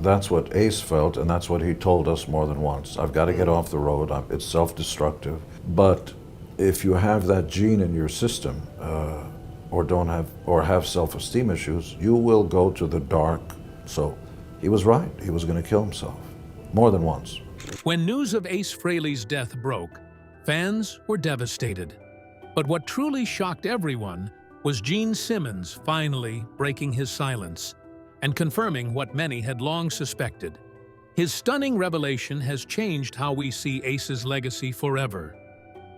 That's what Ace felt, and that's what he told us more than once. I've got to get off the road. It's self-destructive. But if you have that gene in your system, or have self-esteem issues, you will go to the dark. So he was right. He was going to kill himself more than once. When news of Ace Frehley's death broke, fans were devastated. But what truly shocked everyone was Gene Simmons finally breaking his silence and confirming what many had long suspected. His stunning revelation has changed how we see Ace's legacy forever.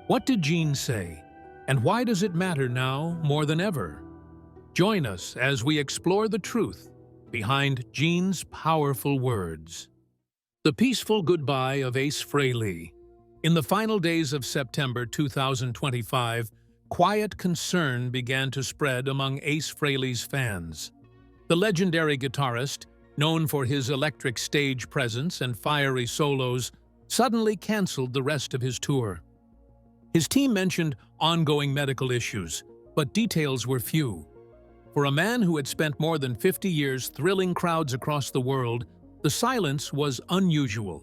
What did Gene say, and why does it matter now more than ever? Join us as we explore the truth behind Gene's powerful words. The peaceful goodbye of Ace Frehley. In the final days of September 2025, quiet concern began to spread among Ace Frehley's fans. The legendary guitarist, known for his electric stage presence and fiery solos, suddenly canceled the rest of his tour. His team mentioned ongoing medical issues, but details were few. For a man who had spent more than 50 years thrilling crowds across the world, the silence was unusual.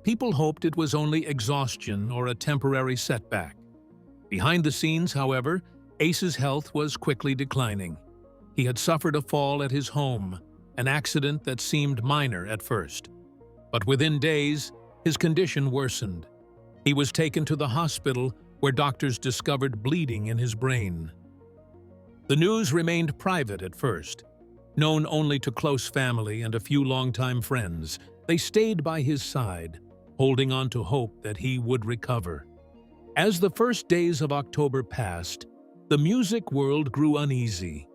People hoped it was only exhaustion or a temporary setback. Behind the scenes, however, Ace's health was quickly declining. He had suffered a fall at his home, an accident that seemed minor at first. But within days, his condition worsened. He was taken to the hospital where doctors discovered bleeding in his brain. The news remained private at first. Known only to close family and a few longtime friends, they stayed by his side, holding on to hope that he would recover. As the first days of October passed, the music world grew uneasy.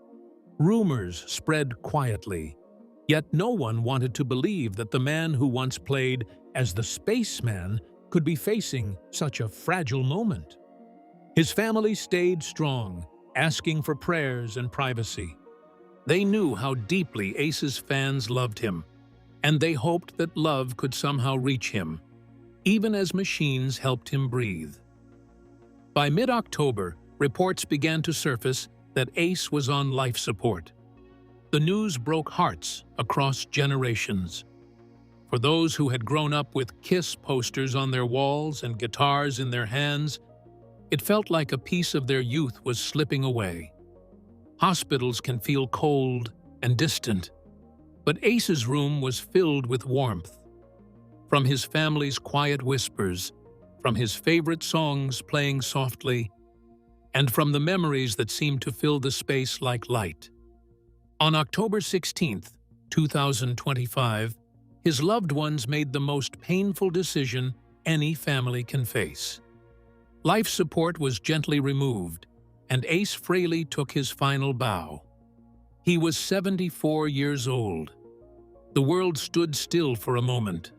Rumors spread quietly, yet no one wanted to believe that the man who once played as the spaceman could be facing such a fragile moment. His family stayed strong, asking for prayers and privacy. They knew how deeply Ace's fans loved him, and they hoped that love could somehow reach him, even as machines helped him breathe. By mid-October, reports began to surface that Ace was on life support. The news broke hearts across generations. For those who had grown up with KISS posters on their walls and guitars in their hands, it felt like a piece of their youth was slipping away. Hospitals can feel cold and distant, but Ace's room was filled with warmth. From his family's quiet whispers, from his favorite songs playing softly, and from the memories that seemed to fill the space like light. On October 16, 2025, his loved ones made the most painful decision any family can face. Life support was gently removed, and Ace Frehley took his final bow. He was 74 years old. The world stood still for a moment.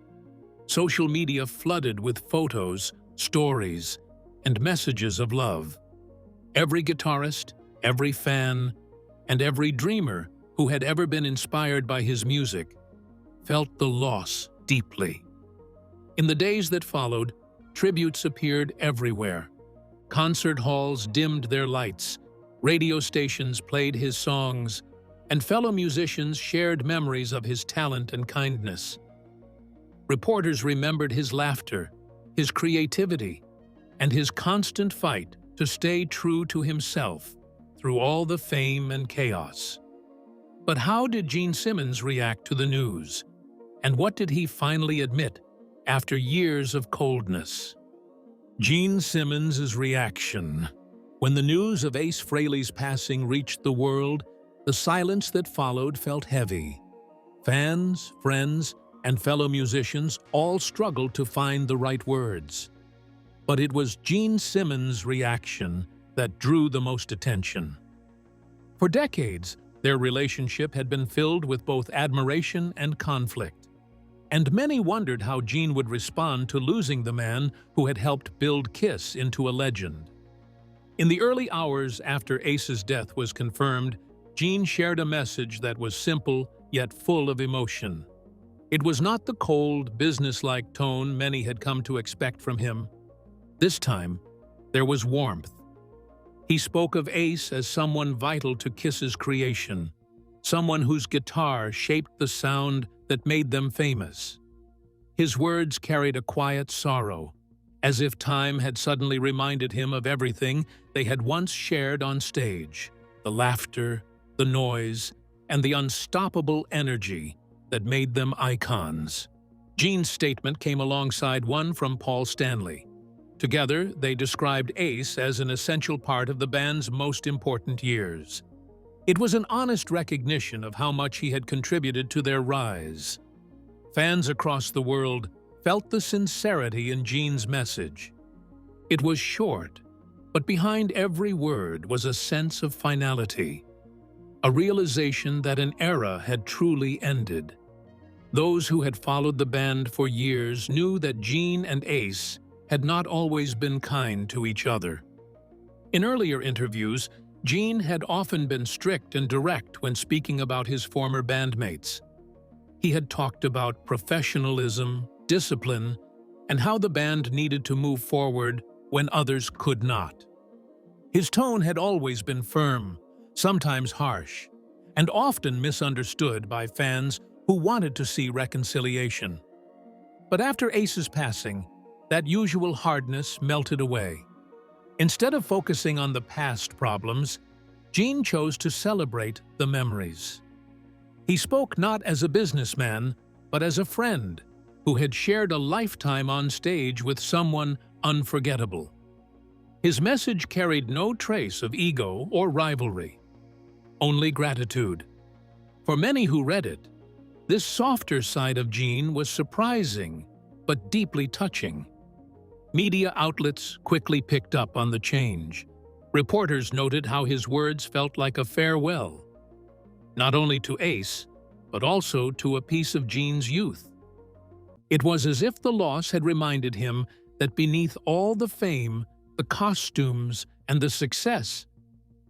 Social media flooded with photos, stories, and messages of love. Every guitarist, every fan, and every dreamer who had ever been inspired by his music felt the loss deeply. In the days that followed, tributes appeared everywhere. Concert halls dimmed their lights, radio stations played his songs, and fellow musicians shared memories of his talent and kindness. Reporters remembered his laughter, his creativity, and his constant fight to stay true to himself through all the fame and chaos. But how did Gene Simmons react to the news? And what did he finally admit after years of coldness? Gene Simmons' reaction. When the news of Ace Frehley's passing reached the world, the silence that followed felt heavy. Fans, friends, and fellow musicians all struggled to find the right words. But it was Gene Simmons' reaction that drew the most attention. For decades, their relationship had been filled with both admiration and conflict, and many wondered how Gene would respond to losing the man who had helped build KISS into a legend. In the early hours after Ace's death was confirmed, Gene shared a message that was simple yet full of emotion. It was not the cold, businesslike tone many had come to expect from him. This time, there was warmth. He spoke of Ace as someone vital to KISS's creation, someone whose guitar shaped the sound that made them famous. His words carried a quiet sorrow, as if time had suddenly reminded him of everything they had once shared on stage: the laughter, the noise, and the unstoppable energy that made them icons. Gene's statement came alongside one from Paul Stanley. Together, they described Ace as an essential part of the band's most important years. It was an honest recognition of how much he had contributed to their rise. Fans across the world felt the sincerity in Gene's message. It was short, but behind every word was a sense of finality, a realization that an era had truly ended. Those who had followed the band for years knew that Gene and Ace had not always been kind to each other. In earlier interviews, Gene had often been strict and direct when speaking about his former bandmates. He had talked about professionalism, discipline, and how the band needed to move forward when others could not. His tone had always been firm, sometimes harsh, and often misunderstood by fans who wanted to see reconciliation. But after Ace's passing, that usual hardness melted away. Instead of focusing on the past problems, Gene chose to celebrate the memories. He spoke not as a businessman, but as a friend who had shared a lifetime on stage with someone unforgettable. His message carried no trace of ego or rivalry, only gratitude. For many who read it, this softer side of Gene was surprising but deeply touching. Media outlets quickly picked up on the change. Reporters noted how his words felt like a farewell, not only to Ace, but also to a piece of Gene's youth. It was as if the loss had reminded him that beneath all the fame, the costumes, and the success,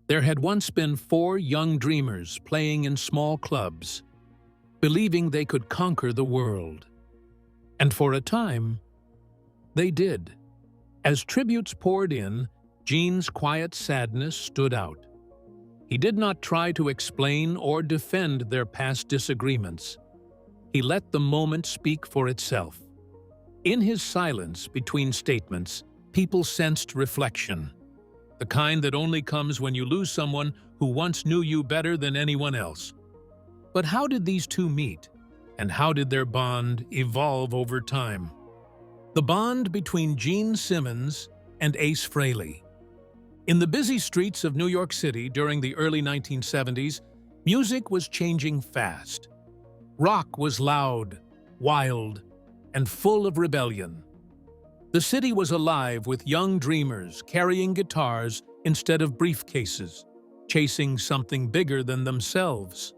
there had once been 4 young dreamers playing in small clubs, believing they could conquer the world. And for a time, they did. As tributes poured in, Gene's quiet sadness stood out. He did not try to explain or defend their past disagreements. He let the moment speak for itself. In his silence between statements, people sensed reflection, the kind that only comes when you lose someone who once knew you better than anyone else. But how did these two meet, and how did their bond evolve over time? The bond between Gene Simmons and Ace Frehley. In the busy streets of New York City during the early 1970s, music was changing fast. Rock was loud, wild, and full of rebellion. The city was alive with young dreamers carrying guitars instead of briefcases, chasing something bigger than themselves.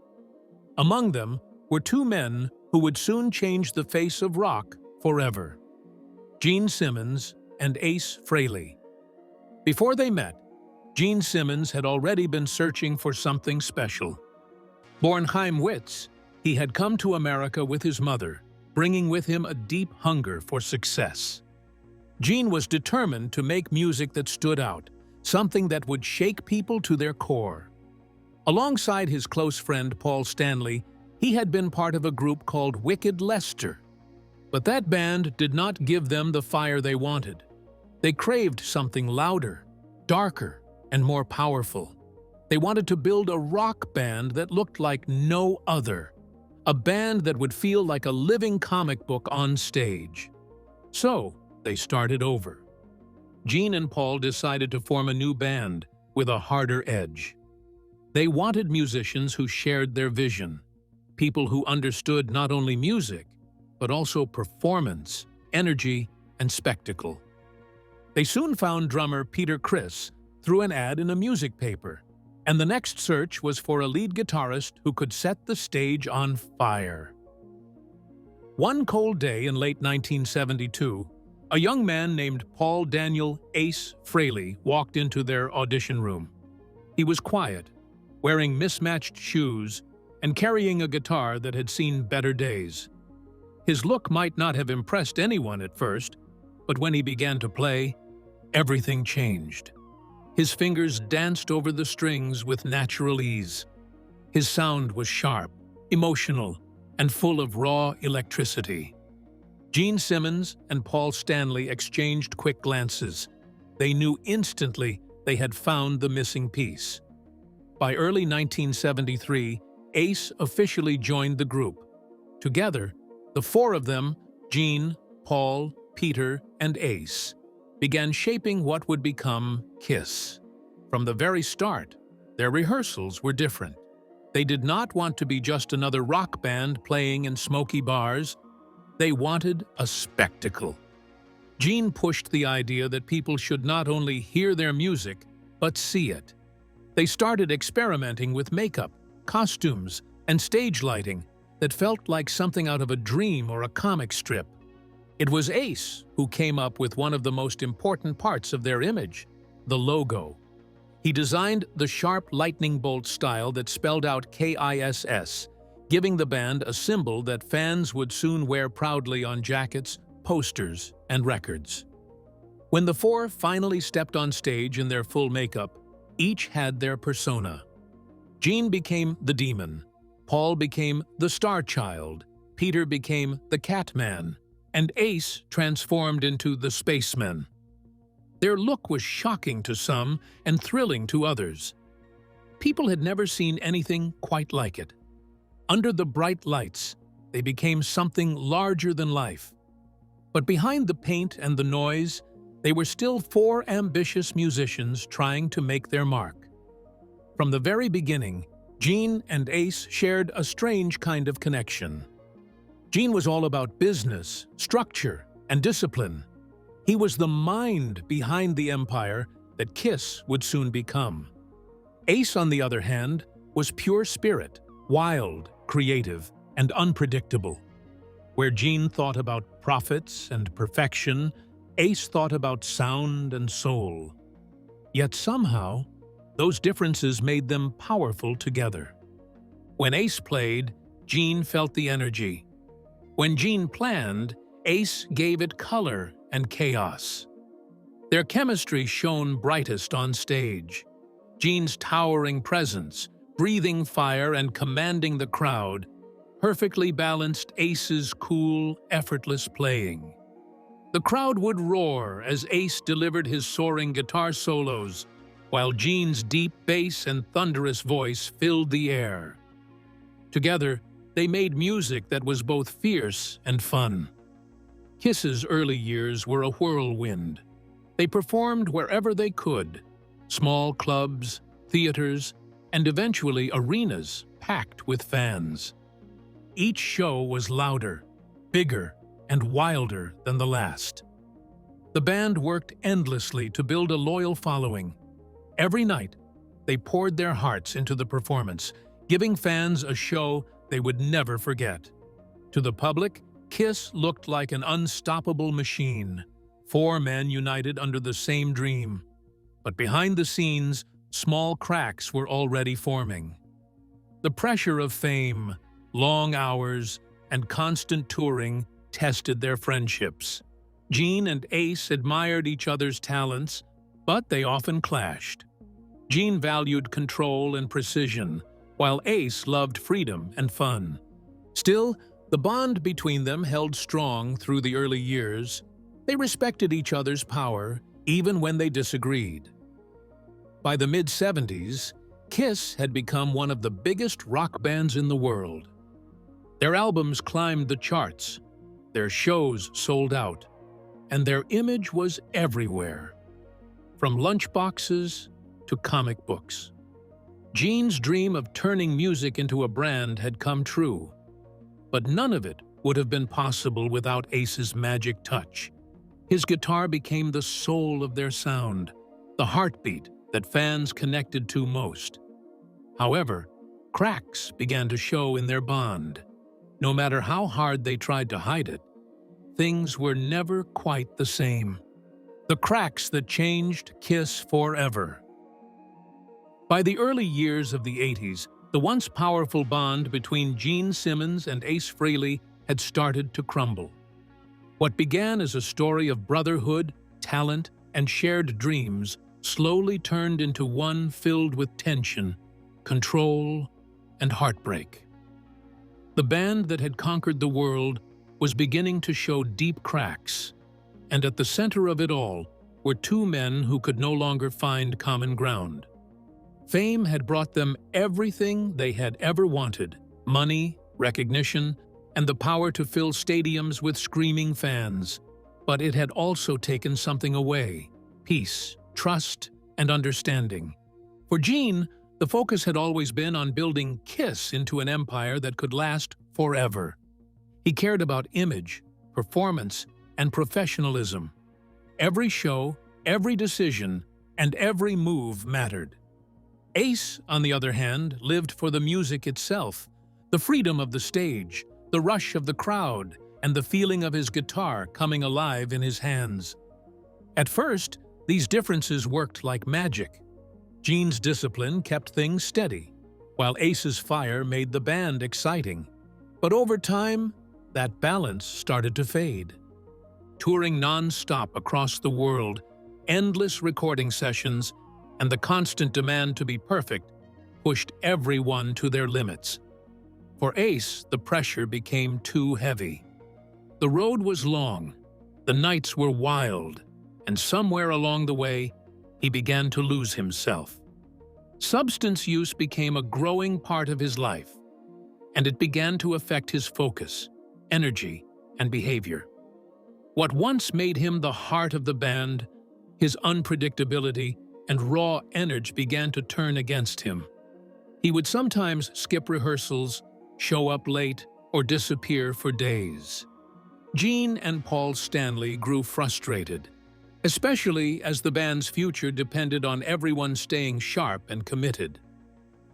Among them were 2 men who would soon change the face of rock forever: Gene Simmons and Ace Frehley. Before they met, Gene Simmons had already been searching for something special. Born Heimwitz, he had come to America with his mother, bringing with him a deep hunger for success. Gene was determined to make music that stood out, something that would shake people to their core. Alongside his close friend Paul Stanley, he had been part of a group called Wicked Lester. But that band did not give them the fire they wanted. They craved something louder, darker, and more powerful. They wanted to build a rock band that looked like no other, a band that would feel like a living comic book on stage. So, they started over. Gene and Paul decided to form a new band with a harder edge. They wanted musicians who shared their vision, people who understood not only music, but also performance, energy, and spectacle. They soon found drummer Peter Criss through an ad in a music paper, and the next search was for a lead guitarist who could set the stage on fire. One cold day in late 1972, a young man named Paul Daniel Ace Frehley walked into their audition room. He was quiet, wearing mismatched shoes and carrying a guitar that had seen better days. His look might not have impressed anyone at first, but when he began to play, everything changed. His fingers danced over the strings with natural ease. His sound was sharp, emotional, and full of raw electricity. Gene Simmons and Paul Stanley exchanged quick glances. They knew instantly they had found the missing piece. By early 1973, Ace officially joined the group. Together, the four of them, Gene, Paul, Peter, and Ace, began shaping what would become KISS. From the very start, their rehearsals were different. They did not want to be just another rock band playing in smoky bars. They wanted a spectacle. Gene pushed the idea that people should not only hear their music, but see it. They started experimenting with makeup, costumes, and stage lighting that felt like something out of a dream or a comic strip. It was Ace who came up with one of the most important parts of their image, the logo. He designed the sharp lightning bolt style that spelled out KISS, giving the band a symbol that fans would soon wear proudly on jackets, posters, and records. When the four finally stepped on stage in their full makeup, each had their persona. Gene became the demon, Paul became the star child, Peter became the Catman, and Ace transformed into the spaceman. Their look was shocking to some and thrilling to others. People had never seen anything quite like it. Under the bright lights, they became something larger than life. But behind the paint and the noise, they were still four ambitious musicians trying to make their mark. From the very beginning, Gene and Ace shared a strange kind of connection. Gene was all about business, structure, and discipline. He was the mind behind the empire that KISS would soon become. Ace, on the other hand, was pure spirit, wild, creative, and unpredictable. Where Gene thought about profits and perfection, Ace thought about sound and soul. Yet somehow, those differences made them powerful together. When Ace played, Gene felt the energy. When Gene planned, Ace gave it color and chaos. Their chemistry shone brightest on stage. Gene's towering presence, breathing fire and commanding the crowd, perfectly balanced Ace's cool, effortless playing. The crowd would roar as Ace delivered his soaring guitar solos, while Gene's deep bass and thunderous voice filled the air. Together, they made music that was both fierce and fun. KISS's early years were a whirlwind. They performed wherever they could, small clubs, theaters, and eventually arenas packed with fans. Each show was louder, bigger, and wilder than the last. The band worked endlessly to build a loyal following. Every night, they poured their hearts into the performance, giving fans a show they would never forget. To the public, KISS looked like an unstoppable machine, four men united under the same dream. But behind the scenes, small cracks were already forming. The pressure of fame, long hours, and constant touring tested their friendships. Gene and Ace admired each other's talents, but they often clashed. Gene valued control and precision, while Ace loved freedom and fun. Still, the bond between them held strong through the early years. They respected each other's power, even when they disagreed. By the mid-70s, KISS had become one of the biggest rock bands in the world. Their albums climbed the charts, their shows sold out, and their image was everywhere, from lunchboxes to comic books. Gene's dream of turning music into a brand had come true, but none of it would have been possible without Ace's magic touch. His guitar became the soul of their sound, the heartbeat that fans connected to most. However, cracks began to show in their bond. No matter how hard they tried to hide it, things were never quite the same. The cracks that changed KISS forever. By the early years of the 80s, the once powerful bond between Gene Simmons and Ace Frehley had started to crumble. What began as a story of brotherhood, talent, and shared dreams slowly turned into one filled with tension, control, and heartbreak. The band that had conquered the world was beginning to show deep cracks, and at the center of it all were two men who could no longer find common ground. Fame had brought them everything they had ever wanted: money, recognition, and the power to fill stadiums with screaming fans. But it had also taken something away: peace, trust, and understanding. For Gene, the focus had always been on building Kiss into an empire that could last forever. He cared about image, performance, and professionalism. Every show, every decision, and every move mattered. Ace, on the other hand, lived for the music itself, the freedom of the stage, the rush of the crowd, and the feeling of his guitar coming alive in his hands. At first, these differences worked like magic. Gene's discipline kept things steady, while Ace's fire made the band exciting. But over time, that balance started to fade. Touring non-stop across the world, endless recording sessions, and the constant demand to be perfect pushed everyone to their limits. For Ace, the pressure became too heavy. The road was long, the nights were wild, and somewhere along the way, he began to lose himself. Substance use became a growing part of his life, and it began to affect his focus, energy, and behavior. What once made him the heart of the band, his unpredictability and raw energy began to turn against him. He would sometimes skip rehearsals, show up late, or disappear for days. Gene and Paul Stanley grew frustrated, especially as the band's future depended on everyone staying sharp and committed.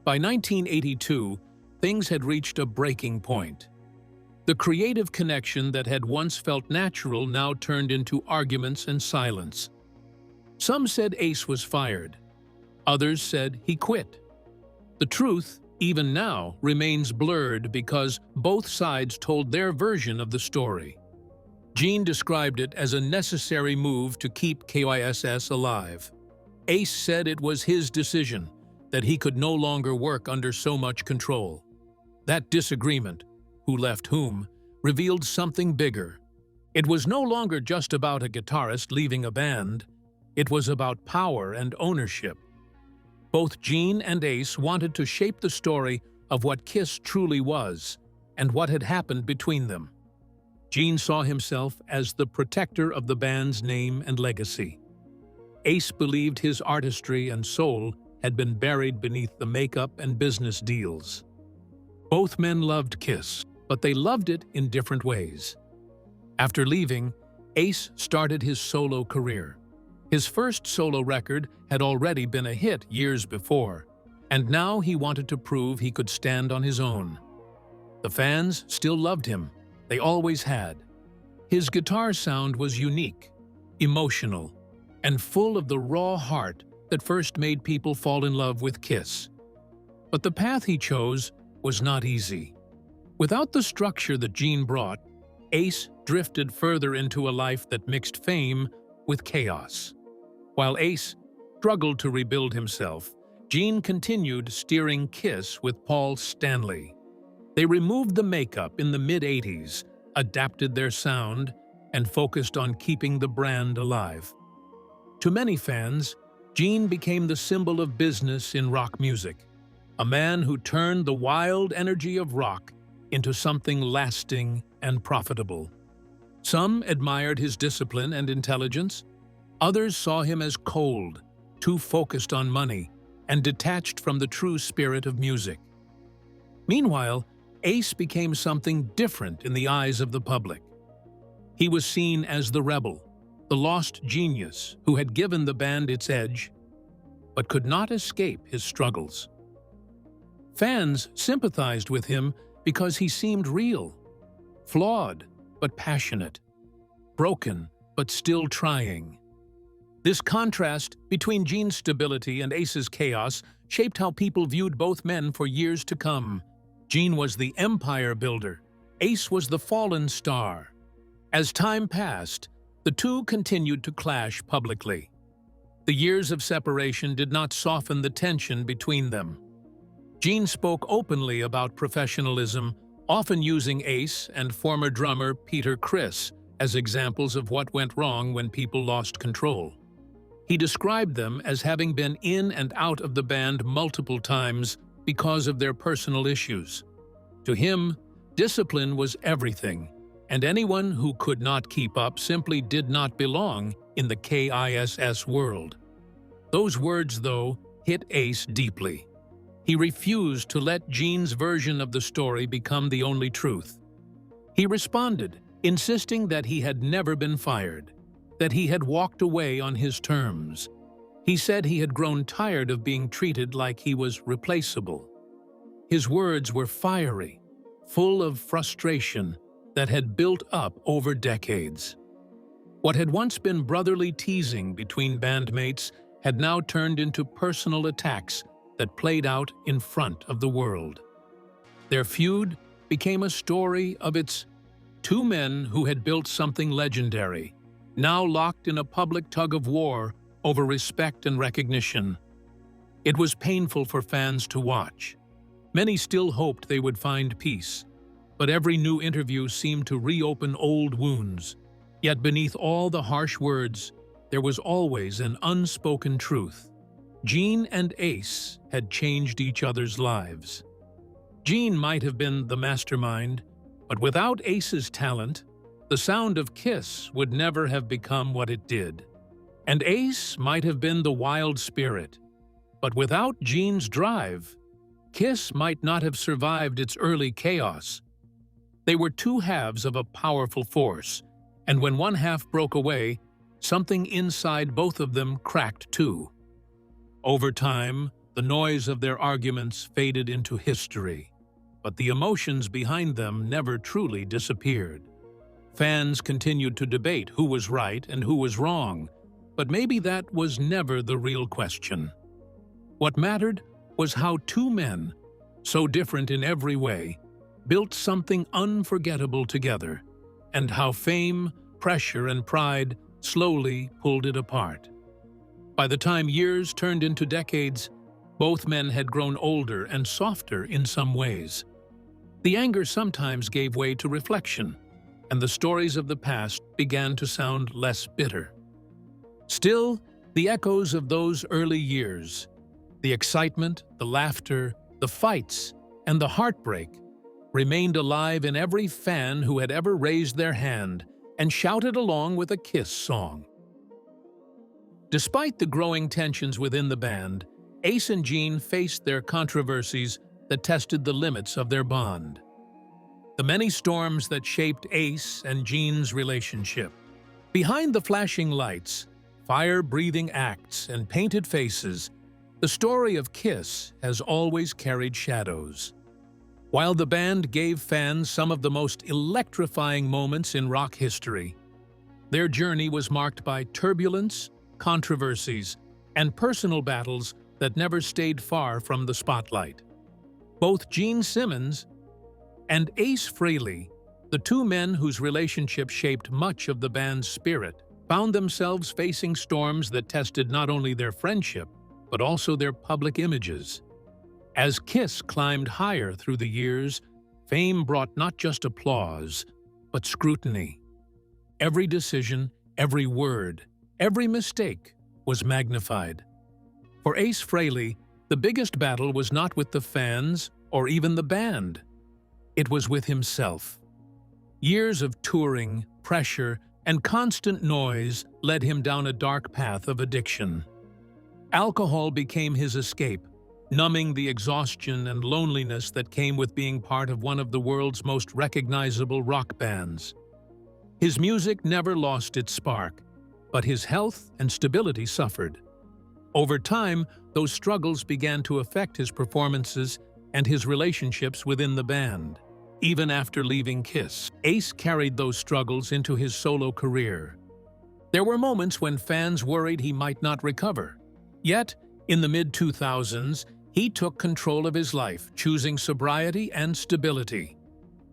By 1982, things had reached a breaking point. The creative connection that had once felt natural now turned into arguments and silence. Some said Ace was fired. Others said he quit. The truth, even now, remains blurred because both sides told their version of the story. Gene described it as a necessary move to keep KYSS alive. Ace said it was his decision, that he could no longer work under so much control. That disagreement, who left whom, revealed something bigger. It was no longer just about a guitarist leaving a band. It was about power and ownership. Both Gene and Ace wanted to shape the story of what Kiss truly was and what had happened between them. Gene saw himself as the protector of the band's name and legacy. Ace believed his artistry and soul had been buried beneath the makeup and business deals. Both men loved Kiss, but they loved it in different ways. After leaving, Ace started his solo career. His first solo record had already been a hit years before, and now he wanted to prove he could stand on his own. The fans still loved him. They always had. His guitar sound was unique, emotional, and full of the raw heart that first made people fall in love with Kiss. But the path he chose was not easy. Without the structure that Gene brought, Ace drifted further into a life that mixed fame with chaos. While Ace struggled to rebuild himself, Gene continued steering Kiss with Paul Stanley. They removed the makeup in the mid-'80s, adapted their sound, and focused on keeping the brand alive. To many fans, Gene became the symbol of business in rock music, a man who turned the wild energy of rock into something lasting and profitable. Some admired his discipline and intelligence. Others saw him as cold, too focused on money, and detached from the true spirit of music. Meanwhile, Ace became something different in the eyes of the public. He was seen as the rebel, the lost genius who had given the band its edge, but could not escape his struggles. Fans sympathized with him because he seemed real, flawed but passionate, broken but still trying. This contrast between Gene's stability and Ace's chaos shaped how people viewed both men for years to come. Gene was the empire builder. Ace was the fallen star. As time passed, the two continued to clash publicly. The years of separation did not soften the tension between them. Gene spoke openly about professionalism, often using Ace and former drummer Peter Criss as examples of what went wrong when people lost control. He described them as having been in and out of the band multiple times because of their personal issues. To him, discipline was everything, and anyone who could not keep up simply did not belong in the KISS world. Those words, though, hit Ace deeply. He refused to let Gene's version of the story become the only truth. He responded, insisting that he had never been fired, that he had walked away on his terms. He said he had grown tired of being treated like he was replaceable. His words were fiery, full of frustration that had built up over decades. What had once been brotherly teasing between bandmates had now turned into personal attacks that played out in front of the world. Their feud became a story of its two men who had built something legendary, now locked in a public tug-of-war over respect and recognition. It was painful for fans to watch. Many still hoped they would find peace, but every new interview seemed to reopen old wounds. Yet beneath all the harsh words, there was always an unspoken truth. Gene and Ace had changed each other's lives. Gene might have been the mastermind, but without Ace's talent, the sound of Kiss would never have become what it did. And Ace might have been the wild spirit, but without Gene's drive, Kiss might not have survived its early chaos. They were two halves of a powerful force, and when one half broke away, something inside both of them cracked too. Over time, the noise of their arguments faded into history, but the emotions behind them never truly disappeared. Fans continued to debate who was right and who was wrong, but maybe that was never the real question. What mattered was how two men, so different in every way, built something unforgettable together, and how fame, pressure, and pride slowly pulled it apart. By the time years turned into decades, both men had grown older and softer in some ways. The anger sometimes gave way to reflection, and the stories of the past began to sound less bitter. Still, the echoes of those early years, the excitement, the laughter, the fights, and the heartbreak, remained alive in every fan who had ever raised their hand and shouted along with a Kiss song. Despite the growing tensions within the band, Ace and Gene faced their controversies that tested the limits of their bond. The many storms that shaped Ace and Gene's relationship. Behind the flashing lights, fire-breathing acts, and painted faces, the story of Kiss has always carried shadows. While the band gave fans some of the most electrifying moments in rock history, their journey was marked by turbulence, controversies, and personal battles that never stayed far from the spotlight. Both Gene Simmons and Ace Frehley, the two men whose relationship shaped much of the band's spirit, found themselves facing storms that tested not only their friendship, but also their public images. As Kiss climbed higher through the years, fame brought not just applause, but scrutiny. Every decision, every word, every mistake was magnified. For Ace Frehley, the biggest battle was not with the fans or even the band. It was with himself. Years of touring, pressure, and constant noise led him down a dark path of addiction. Alcohol became his escape, numbing the exhaustion and loneliness that came with being part of one of the world's most recognizable rock bands. His music never lost its spark, but his health and stability suffered. Over time, those struggles began to affect his performances and his relationships within the band. Even after leaving Kiss, Ace carried those struggles into his solo career. There were moments when fans worried he might not recover. Yet, in the mid-2000s, he took control of his life, choosing sobriety and stability.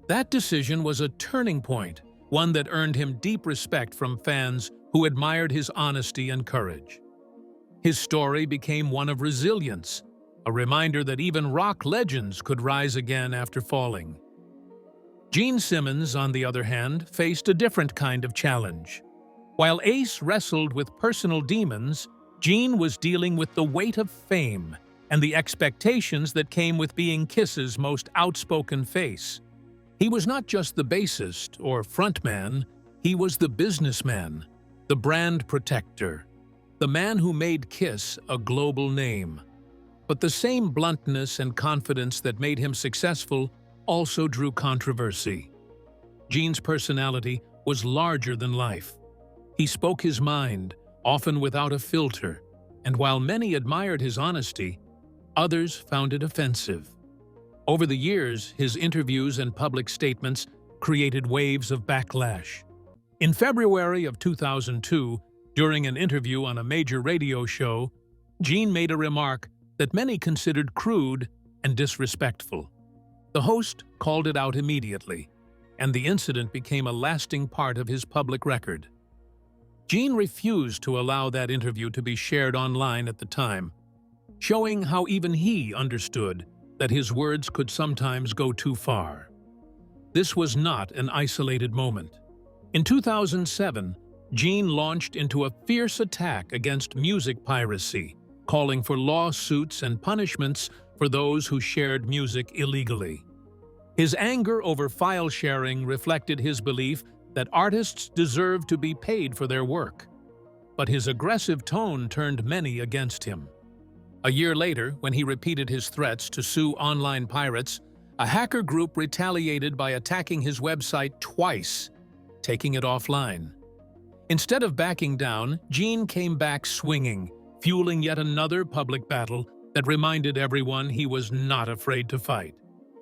That decision was a turning point, one that earned him deep respect from fans who admired his honesty and courage. His story became one of resilience, a reminder that even rock legends could rise again after falling. Gene Simmons, on the other hand, faced a different kind of challenge. While Ace wrestled with personal demons, Gene was dealing with the weight of fame and the expectations that came with being Kiss's most outspoken face. He was not just the bassist or frontman, he was the businessman, the brand protector, the man who made Kiss a global name. But the same bluntness and confidence that made him successful also drew controversy. Gene's personality was larger than life. He spoke his mind, often without a filter, and while many admired his honesty, others found it offensive. Over the years, his interviews and public statements created waves of backlash. In February of 2002, during an interview on a major radio show, Gene made a remark that many considered crude and disrespectful. The host called it out immediately, and the incident became a lasting part of his public record. Gene refused to allow that interview to be shared online at the time, showing how even he understood that his words could sometimes go too far. This was not an isolated moment. In 2007, Gene launched into a fierce attack against music piracy, calling for lawsuits and punishments for those who shared music illegally. His anger over file sharing reflected his belief that artists deserve to be paid for their work. But his aggressive tone turned many against him. A year later, when he repeated his threats to sue online pirates, a hacker group retaliated by attacking his website twice, taking it offline. Instead of backing down, Gene came back swinging, fueling yet another public battle that reminded everyone he was not afraid to fight,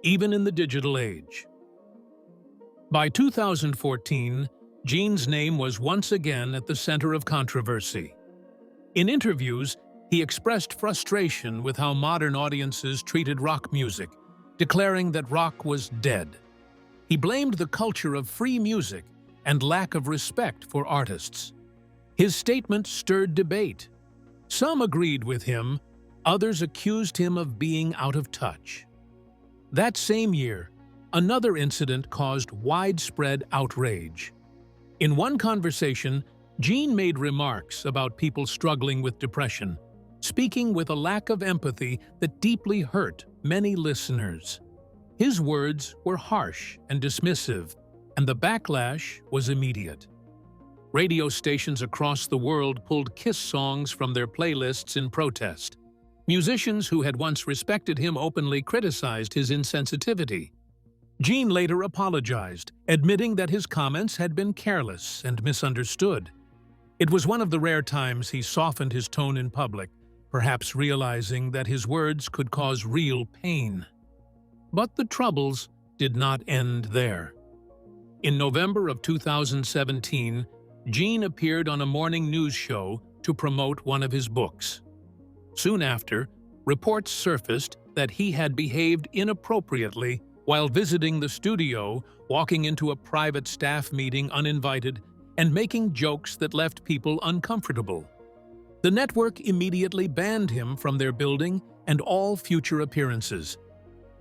even in the digital age. By 2014, Gene's name was once again at the center of controversy. In interviews, he expressed frustration with how modern audiences treated rock music, declaring that rock was dead. He blamed the culture of free music and lack of respect for artists. His statement stirred debate. Some agreed with him, others accused him of being out of touch. That same year, another incident caused widespread outrage. In one conversation, Gene made remarks about people struggling with depression, speaking with a lack of empathy that deeply hurt many listeners. His words were harsh and dismissive, and the backlash was immediate. Radio stations across the world pulled Kiss songs from their playlists in protest. Musicians who had once respected him openly criticized his insensitivity. Gene later apologized, admitting that his comments had been careless and misunderstood. It was one of the rare times he softened his tone in public, perhaps realizing that his words could cause real pain. But the troubles did not end there. In November of 2017, Gene appeared on a morning news show to promote one of his books. Soon after, reports surfaced that he had behaved inappropriately while visiting the studio, walking into a private staff meeting uninvited, and making jokes that left people uncomfortable. The network immediately banned him from their building and all future appearances.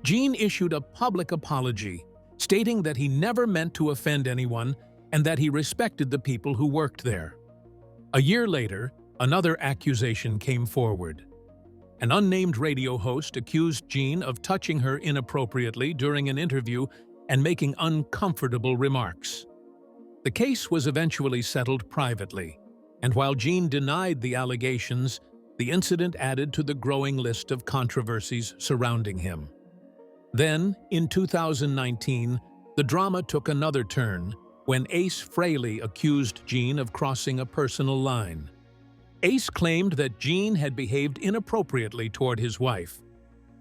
Gene issued a public apology, stating that he never meant to offend anyone and that he respected the people who worked there. A year later, another accusation came forward. An unnamed radio host accused Gene of touching her inappropriately during an interview and making uncomfortable remarks. The case was eventually settled privately, and while Gene denied the allegations, the incident added to the growing list of controversies surrounding him. Then, in 2019, the drama took another turn when Ace Frehley accused Gene of crossing a personal line. Ace claimed that Gene had behaved inappropriately toward his wife,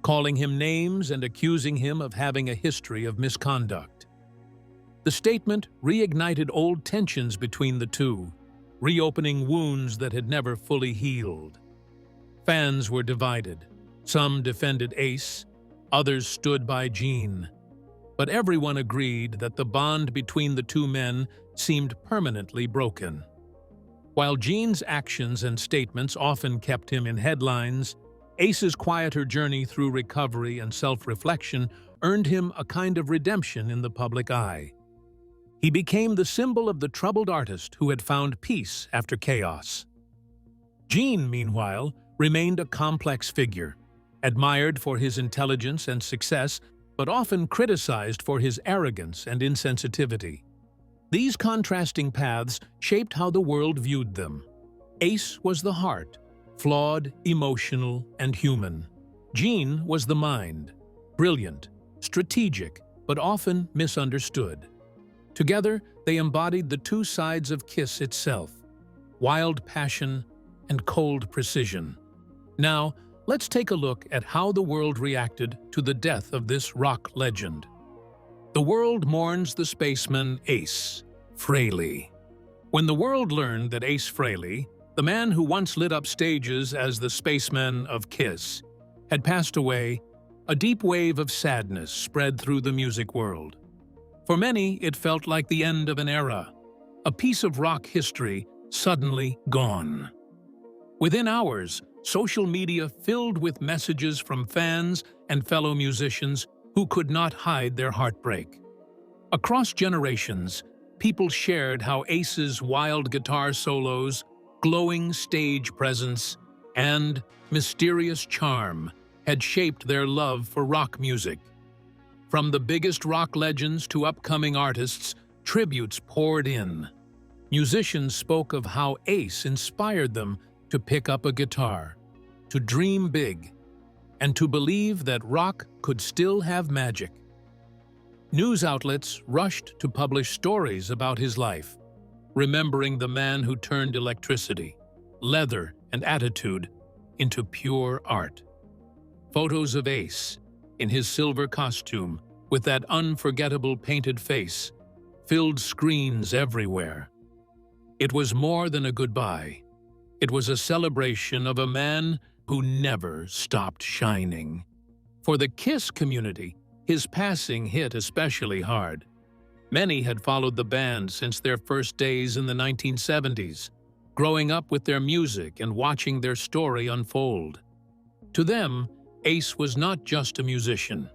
calling him names and accusing him of having a history of misconduct. The statement reignited old tensions between the two, reopening wounds that had never fully healed. Fans were divided. Some defended Ace, others stood by Gene. But everyone agreed that the bond between the two men seemed permanently broken. While Gene's actions and statements often kept him in headlines, Ace's quieter journey through recovery and self-reflection earned him a kind of redemption in the public eye. He became the symbol of the troubled artist who had found peace after chaos. Gene, meanwhile, remained a complex figure, admired for his intelligence and success, but often criticized for his arrogance and insensitivity. These contrasting paths shaped how the world viewed them. Ace was the heart, flawed, emotional, and human. Gene was the mind, brilliant, strategic, but often misunderstood. Together, they embodied the two sides of Kiss itself, wild passion and cold precision. Now, let's take a look at how the world reacted to the death of this rock legend. The world mourns the spaceman Ace Frehley. When the world learned that Ace Frehley, the man who once lit up stages as the spaceman of Kiss, had passed away, a deep wave of sadness spread through the music world. For many, it felt like the end of an era, a piece of rock history suddenly gone. Within hours, social media filled with messages from fans and fellow musicians who could not hide their heartbreak. Across generations, people shared how Ace's wild guitar solos, glowing stage presence, and mysterious charm had shaped their love for rock music. From the biggest rock legends to upcoming artists, tributes poured in. Musicians spoke of how Ace inspired them to pick up a guitar, to dream big, and to believe that rock could still have magic. News outlets rushed to publish stories about his life, remembering the man who turned electricity, leather, and attitude into pure art. Photos of Ace, in his silver costume, with that unforgettable painted face, filled screens everywhere. It was more than a goodbye. It was a celebration of a man who never stopped shining. For the Kiss community, his passing hit especially hard. Many had followed the band since their first days in the 1970s, growing up with their music and watching their story unfold. To them, Ace was not just a musician.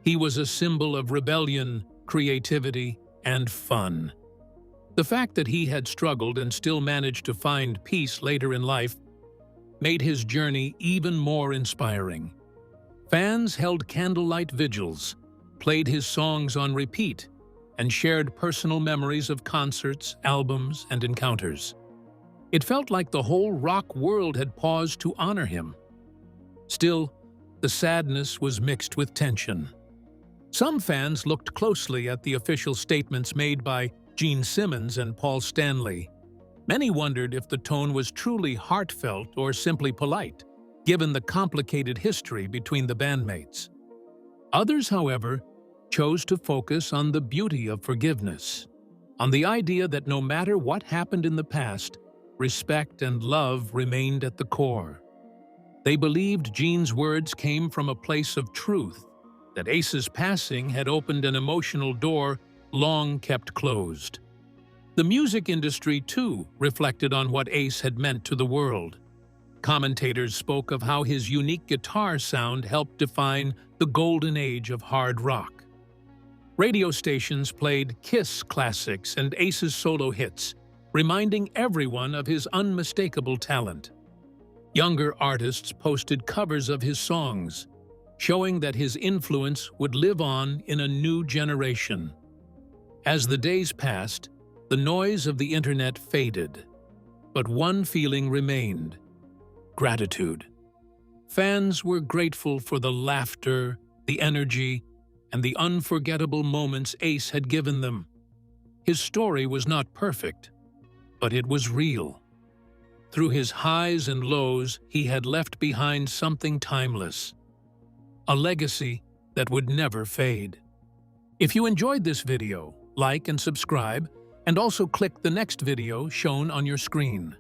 He was a symbol of rebellion, creativity, and fun. The fact that he had struggled and still managed to find peace later in life made his journey even more inspiring. Fans held candlelight vigils, played his songs on repeat, and shared personal memories of concerts, albums, and encounters. It felt like the whole rock world had paused to honor him. Still, the sadness was mixed with tension. Some fans looked closely at the official statements made by Gene Simmons and Paul Stanley. Many wondered if the tone was truly heartfelt or simply polite, given the complicated history between the bandmates. Others, however, chose to focus on the beauty of forgiveness, on the idea that no matter what happened in the past, respect and love remained at the core. They believed Gene's words came from a place of truth, that Ace's passing had opened an emotional door long kept closed. The music industry, too, reflected on what Ace had meant to the world. Commentators spoke of how his unique guitar sound helped define the golden age of hard rock. Radio stations played Kiss classics and Ace's solo hits, reminding everyone of his unmistakable talent. Younger artists posted covers of his songs, showing that his influence would live on in a new generation. As the days passed, the noise of the internet faded, but one feeling remained: gratitude. Fans were grateful for the laughter, the energy, and the unforgettable moments Ace had given them. His story was not perfect, but it was real. Through his highs and lows, he had left behind something timeless, a legacy that would never fade. If you enjoyed this video, like and subscribe, and also click the next video shown on your screen.